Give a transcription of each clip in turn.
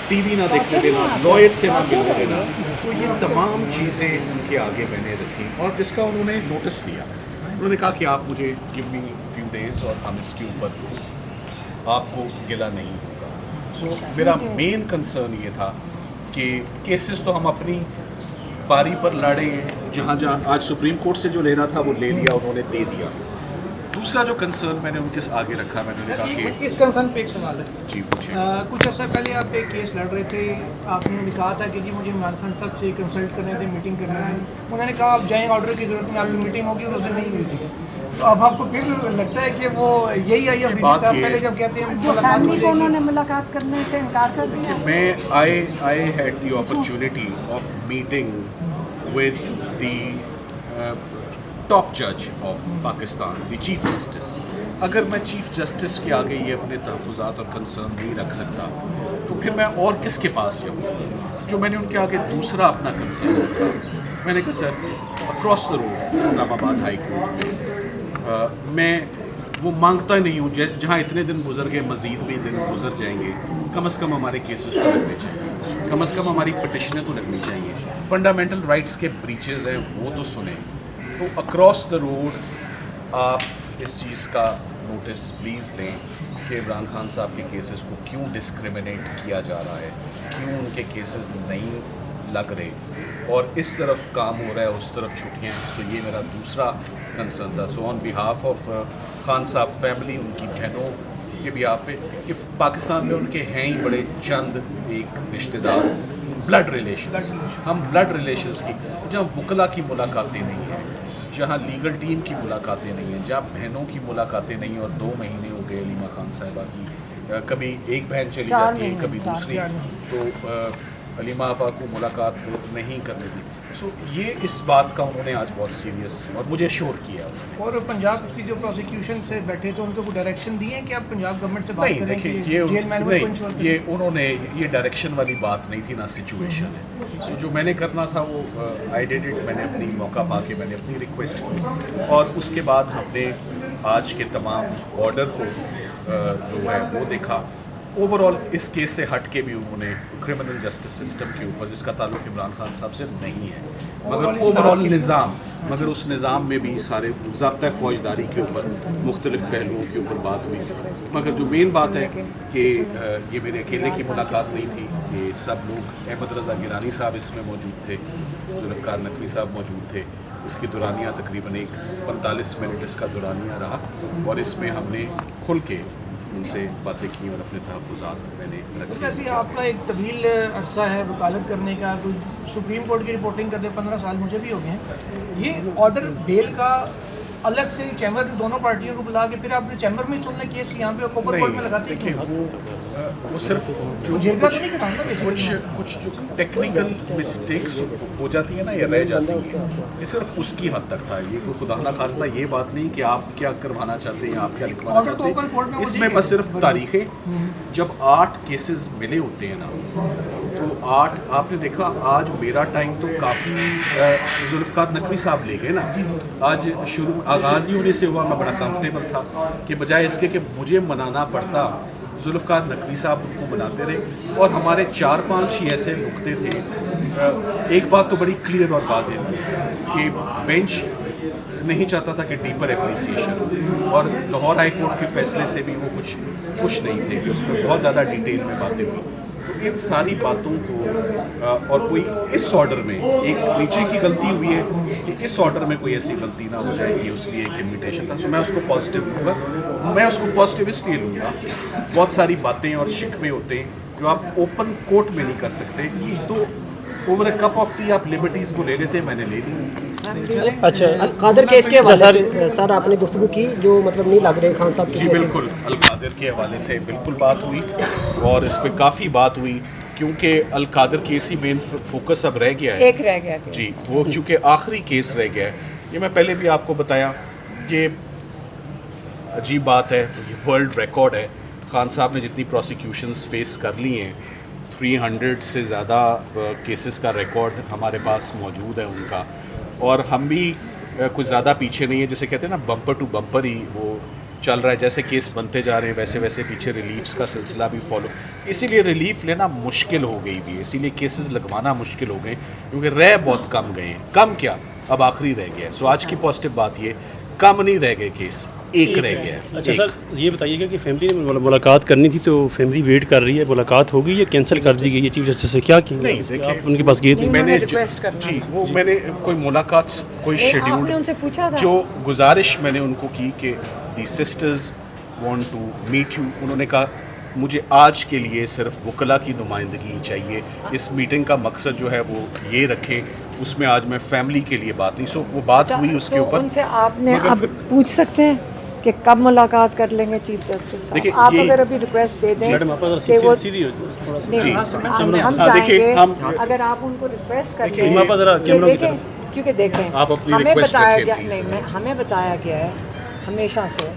TV ना देखने देना, लॉयर से ना मिलने देना। सो ये तमाम चीज़ें उनके आगे मैंने रखी और जिसका उन्होंने नोटिस लिया। उन्होंने कहा कि आप मुझे गिव मी फ्यू डेज़ और हम इसके ऊपर आपको गिला नहीं होगा। सो मेरा मेन कंसर्न ये था कि केसेस तो हम अपनी बारी पर लड़े हैं, जहाँ जहाँ आज सुप्रीम कोर्ट से जो लेना था वो ले लिया, उन्होंने दे दिया। दूसरा जो कंसर्न मैंने उनके आगे रखा, मैंने कहा कि इस कंसर्न पे एक सवाल है जी पूछिए। कुछ अर्सा पहले आप एक केस लड़ रहे थे, आपने कहा था कि जी मुझे इमरान खान साहब से कंसल्ट करने थे, मीटिंग करनी है। उन्होंने कहा आप जाएँ, ऑर्डर की जरूरत नहीं, आपकी मीटिंग होगी और उस दिन नहीं हुई थी। तो अब आपको फिर लगता है कि वो यही आई है साहब पहले जब कहते हैं फैमिली को उन्होंने मुलाकात करने से इनकार कर दिया। मैं I had the opportunity of meeting with the top judge of Pakistan, the Chief Justice। अगर मैं चीफ जस्टिस के आगे ये अपने तहफ़्फ़ुज़ात और कंसर्न नहीं रख सकता तो फिर मैं और किसके पास जाऊँ? जो मैंने उनके आगे दूसरा अपना कंसर्न रखा, मैंने कहा sir across the road Islamabad high court में मैं वो मांगता नहीं हूँ जहाँ इतने दिन गुजर गए, मज़ीद भी दिन गुजर जाएंगे, कम से कम हमारे केसेस तो लगने चाहिए, कम से कम हमारी पटिशनें तो लगनी चाहिए, फंडामेंटल राइट्स के ब्रीचेस हैं वो तो सुने। तो अक्रॉस द रोड आप इस चीज़ का नोटिस प्लीज़ लें कि इमरान खान साहब के केसेस को क्यों डिस्क्रिमिनेट किया जा रहा है, क्यों उनके केसेस नहीं लग रहे और इस तरफ काम हो रहा है, उस तरफ छुट्टियाँ। सो ये मेरा दूसरा कंसर्न था। So on behalf of Khan साहब फैमिली, उनकी बहनों के बिहाफ पे कि पाकिस्तान में उनके हैं ही बड़े चंद एक रिश्तेदार, ब्लड रिलेशंस, हम ब्लड रिलेशंस की जहाँ वकला की मुलाकातें नहीं हैं, जहाँ लीगल टीम की मुलाकातें नहीं हैं, जहाँ बहनों की मुलाकातें नहीं हैं और 2 महीने हो गए अलीमा खान साहिबा की कभी एक बहन चली जाती है कभी दूसरी, तो अलीमा आपा को मुलाकात नहीं करने दी। सो ये इस बात का उन्होंने आज बहुत सीरियस और मुझे श्योर किया। और पंजाब की जो प्रोसिक्यूशन से बैठे थे उनको कोई डायरेक्शन दिए हैं कि आप पंजाब गवर्नमेंट से बात नहीं, करें देखिए कि जेल मैनुअल को इंश्योर करें? ये उन्होंने ये डायरेक्शन वाली बात नहीं थी, ना सिचुएशन है। सो जो मैंने करना था वो आई डिड इट, मैंने अपनी मौका पाके मैंने अपनी रिक्वेस्ट की और उसके बाद हमने आज के तमाम ऑर्डर को जो है वो देखा। ओवरऑल इस केस से हट के भी उन्होंने क्रिमिनल जस्टिस सिस्टम के ऊपर, जिसका ताल्लुक इमरान खान साहब से नहीं है, मगर ओवरऑल निज़ाम, मगर उस निज़ाम में भी सारे ज़ाब्ता फ़ौजदारी के ऊपर मुख्तलिफ़ पहलुओं के ऊपर बात हुई। मगर जो मेन बात है कि ये मेरे अकेले की मुलाकात नहीं थी, ये सब लोग, अहमद रज़ा गिलानी साहब इसमें मौजूद थे, जुल्फ़िकार नकवी साहब मौजूद थे। इसकी दुरानिया तकरीबन एक 45 मिनट इसका दुरानिया रहा और इसमें हमने खुल के उनसे बातें की और अपने तहफ़्फ़ुज़ात मैंने रखे। जैसे आपका एक तवील अरसा है वकालत करने का, कोई सुप्रीम कोर्ट की रिपोर्टिंग करते 15 साल मुझे भी हो गए हैं। ये ऑर्डर बेल का अलग से चैम्बर दोनों पार्टियों को बुला के फिर आपने चैम्बर में सुनने केस यहाँ पे कोपर कोर्ट में लगाते देखिए वो सिर्फ जो कुछ जो टेक्निकल मिस्टेक्स हो जाती है ना, ये रह जाती है, ये सिर्फ उसकी हद तक था। ये कोई खुदा ना खास्ता ये बात नहीं कि आप क्या करवाना चाहते हैं, आप क्या लिखवाना चाहते हैं। इसमें बस सिर्फ तारीखें, जब 8 केसेस मिले होते हैं ना, तो 8 आपने देखा। आज मेरा टाइम तो काफ़ी जुल्फ़िकार नकवी साहब ले गए ना, आज शुरू आगाज़ ही होने से हुआ, मैं बड़ा कंफर्टेबल था कि बजाय इसके कि मुझे मनाना पड़ता, जुल्फ़िकार नकवी साहब उनको मनाते रहे और हमारे 4-5 ही ऐसे नुक्ते थे। एक बात तो बड़ी क्लियर और वाज़ेह थी कि बेंच नहीं चाहता था कि डीपर एप्रिसिएशन हो और लाहौर हाई कोर्ट के फैसले से भी वो कुछ खुश नहीं थे कि उसमें बहुत ज़्यादा डिटेल में बातें हुई। तो इन सारी बातों को और कोई इस ऑर्डर में एक नीचे की गलती हुई है कि इस ऑर्डर में कोई ऐसी गलती ना हो जाएगी, उसलिए एक इन्विटेशन था। सो मैं उसको पॉजिटिव लूँगा, मैं उसको पॉजिटिव इसलिए लूँगा, बहुत सारी बातें और शिकवे होते हैं जो आप ओपन कोर्ट में नहीं कर सकते, तो over a cup of T आप लिबर्टीज़ को ले लेते, मैंने ले ली। अच्छा, अलकादर केस के हवाले से सर आपने गुफ्तगू की जो मतलब नहीं लग रहे खान साहब की? जी बिल्कुल, अलकादर के हवाले से बिल्कुल बात हुई और इस पर काफ़ी बात हुई क्योंकि अलकादर केस ही मेन फोकस अब रह गया है। एक रह गया जी, वो चूँकि आखिरी केस रह गया है। ये मैं पहले भी आपको बताया, ये अजीब बात है, ये वर्ल्ड रिकॉर्ड है। खान साहब ने जितनी प्रोसिक्यूशंस फेस कर ली हैं, 300 से ज़्यादा केसेस का रिकॉर्ड हमारे पास मौजूद है उनका, और हम भी कुछ ज़्यादा पीछे नहीं है। जैसे कहते हैं ना, बम्पर टू बम्पर ही वो चल रहा है, जैसे केस बनते जा रहे हैं वैसे वैसे पीछे रिलीफ्स का सिलसिला भी फॉलो, इसीलिए रिलीफ लेना मुश्किल हो गई भी है, इसीलिए केसेस लगवाना मुश्किल हो गए क्योंकि रह बहुत कम गए हैं। कम क्या, अब आखिरी रह गया है। सो आज की पॉजिटिव बात ये, कम नहीं रह गए केस, एक रह गया है। अच्छा सर, ये बताइएगा कि फैमिली ने मुलाकात करनी थी तो फैमिली वेट कर रही है, मुलाकात होगी या कैंसिल कर दी गई है चीफ जस्टिस से, क्या की नहीं, देखिए, आप उनके पास गए थे? मैंने रिक्वेस्ट करना जी वो मैंने कोई मुलाकात कोई आपने शेड्यूल उनसे पूछा था? जो गुजारिश मैंने उनको की कि the sisters want to meet you, उन्होंने कहा मुझे आज के लिए सिर्फ वकला की नुमाइंदगी चाहिए, इस मीटिंग का मकसद जो है वो ये रखें, उसमें आज मैं फैमिली के लिए बात नहीं। सो वो बात हुई उसके तो ऊपर। उनसे आपने मगर अब पूछ सकते हैं कि कब मुलाकात कर लेंगे चीफ जस्टिस साहब? देखिए, आप ये- अगर अभी रिक्वेस्ट दे दें मैडम आप कि वो सीधी हो जाओ थोड़ा सा। नहीं, जी। हम देखिए, चाहेंगे हम- अगर आप उनको रिक्वेस्ट कर देखिए, लें आप जरा कि कैमरों की देखें, तरफ। क्योंकि देखें आप अपनी हमें request बताया रखें, गया please। नहीं, हमें बताया गया है हमेशा से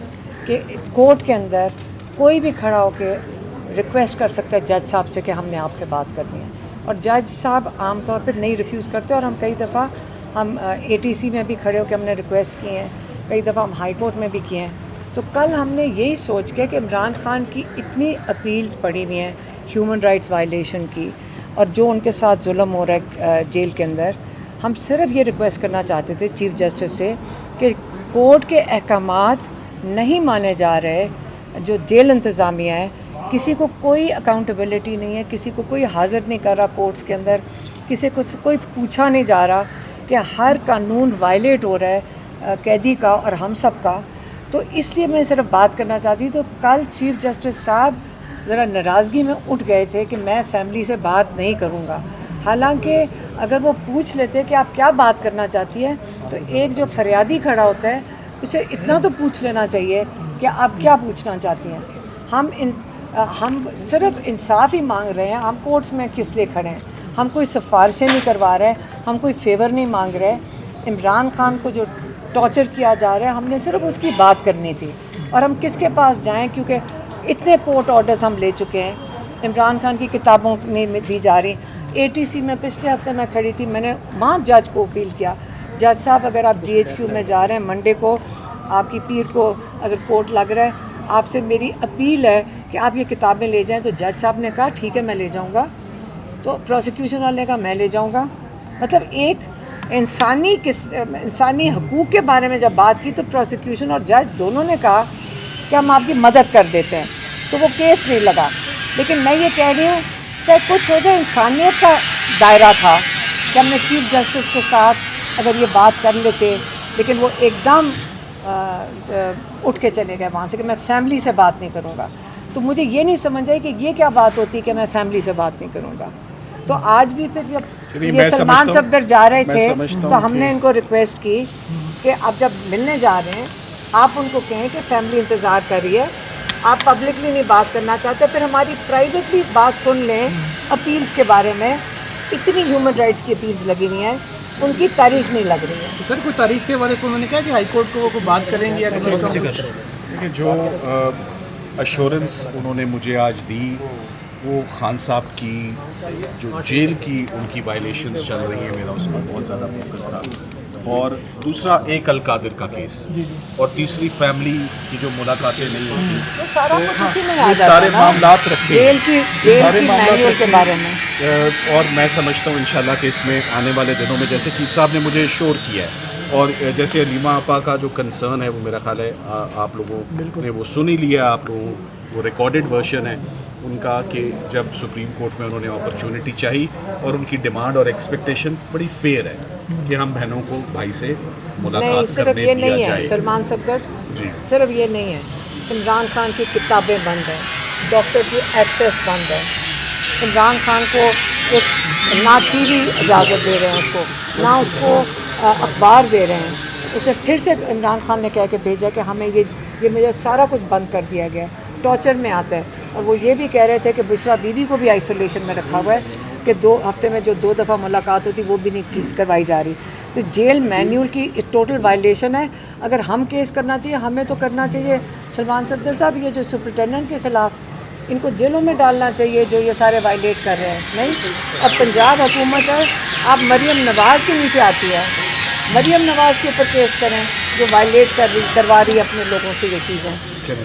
कि कोर्ट के अंदर कोई भी खड़ा होकर रिक्वेस्ट कर सकता है जज साहब से कि हमने आपसे बात करनी है, और जज साहब आमतौर पर नहीं रिफ्यूज़ करते, और हम कई दफ़ा हम ATC में भी खड़े होकर हमने रिक्वेस्ट किए हैं, कई दफ़ा हम हाई कोर्ट में भी किए हैं। तो कल हमने यही सोच के कि इमरान खान की इतनी अपील्स पड़ी हुई हैं ह्यूमन राइट्स वायलेशन की, और जो उनके साथ जुल्म हो रहा है जेल के अंदर, हम सिर्फ ये रिक्वेस्ट करना चाहते थे चीफ जस्टिस से कि कोर्ट के अहकामात नहीं माने जा रहे, जो जेल इंतज़ामिया है, किसी को कोई अकाउंटेबिलिटी नहीं है, किसी को कोई हाज़िर नहीं कर रहा कोर्ट्स के अंदर, किसी को कोई पूछा नहीं जा रहा कि हर कानून वायलेट हो रहा है कैदी का और हम सब का। तो इसलिए मैं सिर्फ बात करना चाहती। तो कल चीफ जस्टिस साहब ज़रा नाराज़गी में उठ गए थे कि मैं फैमिली से बात नहीं करूँगा। हालांकि अगर वो पूछ लेते कि आप क्या बात करना चाहती हैं, तो एक जो फरियादी खड़ा होता है उसे इतना तो पूछ लेना चाहिए कि आप क्या पूछना चाहती हैं। हम सिर्फ इंसाफ ही मांग रहे हैं, हम कोर्ट्स में किस लिए खड़े हैं, हम कोई सिफारिशें नहीं करवा रहे, हम कोई फेवर नहीं मांग रहे। इमरान खान को जो टॉर्चर किया जा रहा है, हमने सिर्फ उसकी बात करनी थी, और हम किसके पास जाएं, क्योंकि इतने कोर्ट ऑर्डर्स हम ले चुके हैं। इमरान खान की किताबों नहीं दी जा रही। ATC में पिछले हफ्ते मैं खड़ी थी, मैंने वहाँ जज को अपील किया, जज साहब अगर आप GHQ में जा रहे हैं मंडे को, आपकी पीर को अगर कोर्ट लग रहा है, आपसे मेरी अपील है कि आप ये किताबें ले जाएं। तो जज साहब ने कहा ठीक है मैं ले जाऊंगा, तो प्रोसिक्यूशन वाले ने कहा मैं ले जाऊंगा। मतलब एक इंसानी हकूक़ के बारे में जब बात की तो प्रोसिक्यूशन और जज दोनों ने कहा कि हम आपकी मदद कर देते हैं, तो वो केस नहीं लगा। लेकिन मैं ये कह रही हूँ चाहे कुछ हो जाए, इंसानियत का दायरा था कि हमने चीफ जस्टिस के साथ अगर ये बात कर लेते, लेकिन वो एकदम उठ के चले गए वहाँ से कि मैं फैमिली से बात नहीं करूँगा। तो मुझे ये नहीं समझ आई कि ये क्या बात होती कि मैं फैमिली से बात नहीं करूँगा। तो आज भी फिर जब ये सलमान सफदर जा रहे थे तो हमने इनको रिक्वेस्ट की कि आप जब मिलने जा रहे हैं आप उनको कहें कि फैमिली इंतज़ार कर रही है, आप पब्लिकली नहीं बात करना चाहते, फिर हमारी प्राइवेटली बात सुन लें। अपील्स के बारे में इतनी ह्यूमन राइट्स की अपील्स लगी हुई हैं, उनकी तारीख नहीं लग रही है। सर कोई तारीख के बारे में उन्होंने कहा कि हाई कोर्ट को वो बात करेंगे या देखिए, जो अश्योरेंस उन्होंने मुझे आज दी वो खान साहब की जो जेल की उनकी वायलेशंस चल रही हैं, मेरा उस पर बहुत ज़्यादा फोकस था, और दूसरा एक अल कादिर का केस, और तीसरी फैमिली की जो मुलाकातें नहीं होती, तो सारा कुछ इसी में आ ये जाता सारे है ना। मामलात रखे जेल की मामलात मैन्युअल के रखे। बारे में। और मैं समझता हूँ इंशाल्लाह कि इसमें आने वाले दिनों में, जैसे चीफ साहब ने मुझे श्योर किया है, और जैसे अलीमा आपा का जो कंसर्न है वो मेरा ख्याल है आप लोगों ने वो सुन ही लिया, आप लोगों वो रिकॉर्डेड वर्जन है उनका, कि जब सुप्रीम कोर्ट में उन्होंने अपॉर्चुनिटी चाहिए और उनकी डिमांड और एक्सपेक्टेशन बड़ी फेयर है कि हम बहनों को भाई से नहीं, मुलाकात सिर्फ करने ये दिया नहीं है जाए। सलमान सफदर, जी सिर्फ ये नहीं है। इमरान खान की किताबें बंद हैं, डॉक्टर की एक्सेस बंद है। इमरान खान को एक ना TV इजाज़त दे रहे हैं उसको, ना उसको अखबार दे रहे हैं। उसे फिर से इमरान खान ने कह के भेजा कि हमें ये मुझे सारा कुछ बंद कर दिया गया, टॉर्चर में आता है। और वो ये भी कह रहे थे कि बुशरा बीबी को भी आइसोलेशन में रखा हुआ है, कि 2 हफ्ते में जो 2 दफ़ा मुलाकात होती वो भी नहीं करवाई जा रही। तो जेल मैन्यूअल की एक टोटल वायलेशन है। अगर हम केस करना चाहिए, हमें तो करना चाहिए सलमान सफदर साहब, ये जो सुपरिटेंडेंट के ख़िलाफ़ इनको जेलों में डालना चाहिए जो ये सारे वायलेट कर रहे हैं। नहीं, अब पंजाब हुकूमत है, आप मरीम नवाज़ के नीचे आती है, मरीम नवाज़ के ऊपर केस करें। जो वायलेट करवा रही है अपने लोगों से ये चीज़ें।